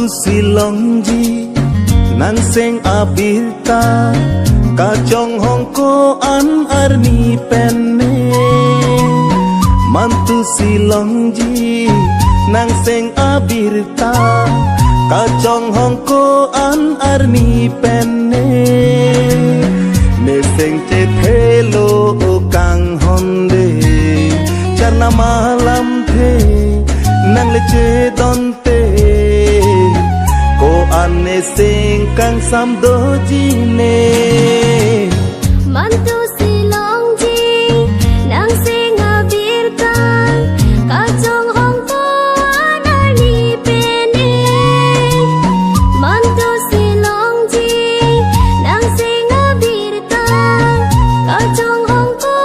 silongji nang seng abirta kacong hongko an arni penne mantu silongji nang seng abirta kacong hongko an arni penne ne seng cethelo kang honde charna malam the nang lece donte ko ane sing kang samdo jine mantu silongji nang sing abirta kacong hongko anarni pene mantu silongji nang sing abirta kacong hongko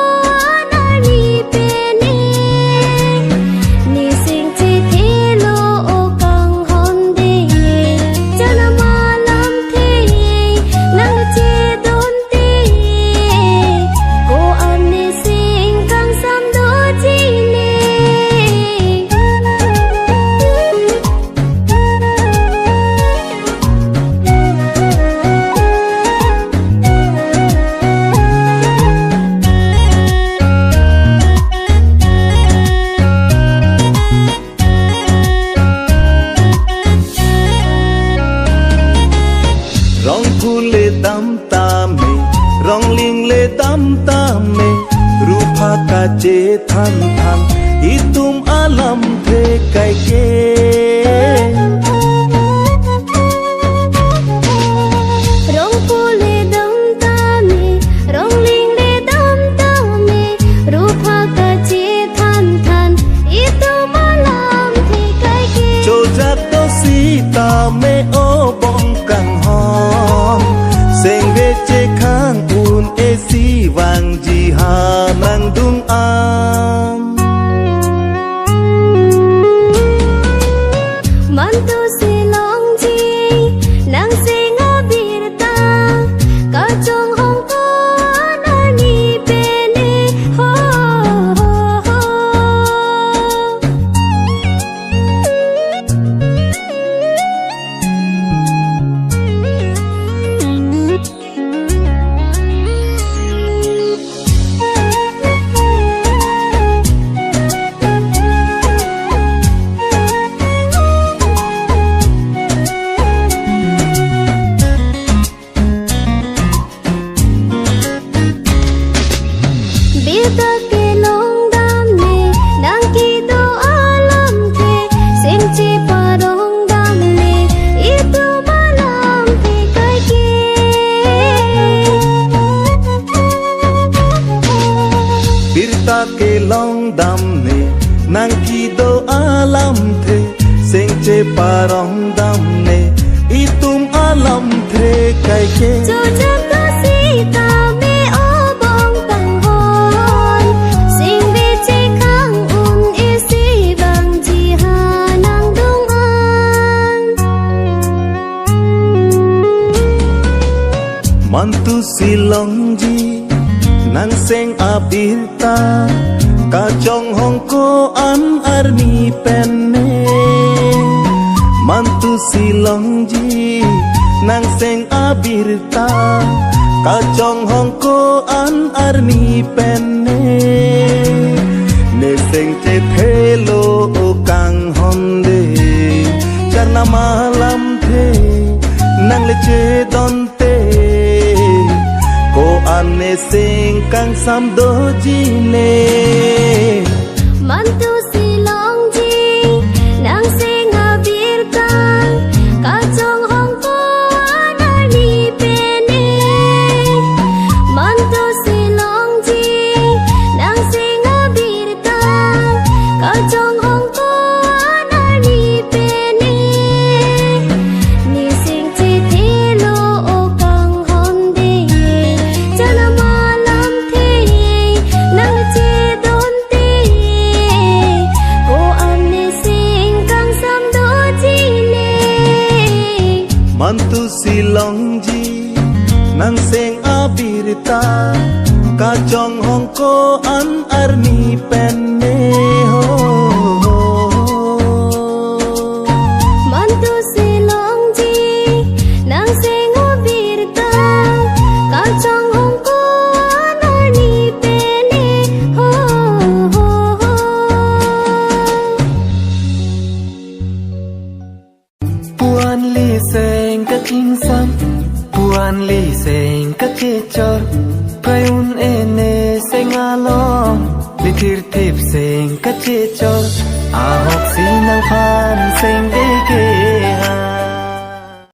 anarni pene ni sing cethelo kang honde jana malam the nang che donte ko ane sing kang samdo jine rong phule dam tame rong ling le dam tame rupa kace than than itum alam the kai ke rong phule dam tame rong ling le dam tame rupa kace than than itu malam the kai ke cho jak do sita me o bong kang hom seng ve che khang un e si wang ji ha nang dung am mantu silongji nang sing abirta kacong hongko anarni pene ho ho birta ke long dam ne nang ki do alam the sing chi parong dam ne itu malam the kai ke birta ke long dam ne nang ki do alam the seng che parong dam ne itum alam the kai ke cho jak do sita me o bong kang hon sing ve che khang un e si bang ji ha nang dung an mantu silongji nang seng abirta kacong hongko an arni penne mantu silongji nang seng abirta kacong hongko an arni penne ne seng cethelo kang honde charna malam the nang lece donte ko ane sing kang samdo jine mantu silongji nang sing abirta kacong hongko anarni pene mantu silongji nang sing abirta kacong hongko anarni pene ni sing cethelo kang honde jana malam the nang che donte ko ane sing kang samdo jine mantu silongji nang seng abirta kacong hongko an arni penne ho mantu silong thir thip sing ka che cho a hok si nang phan sing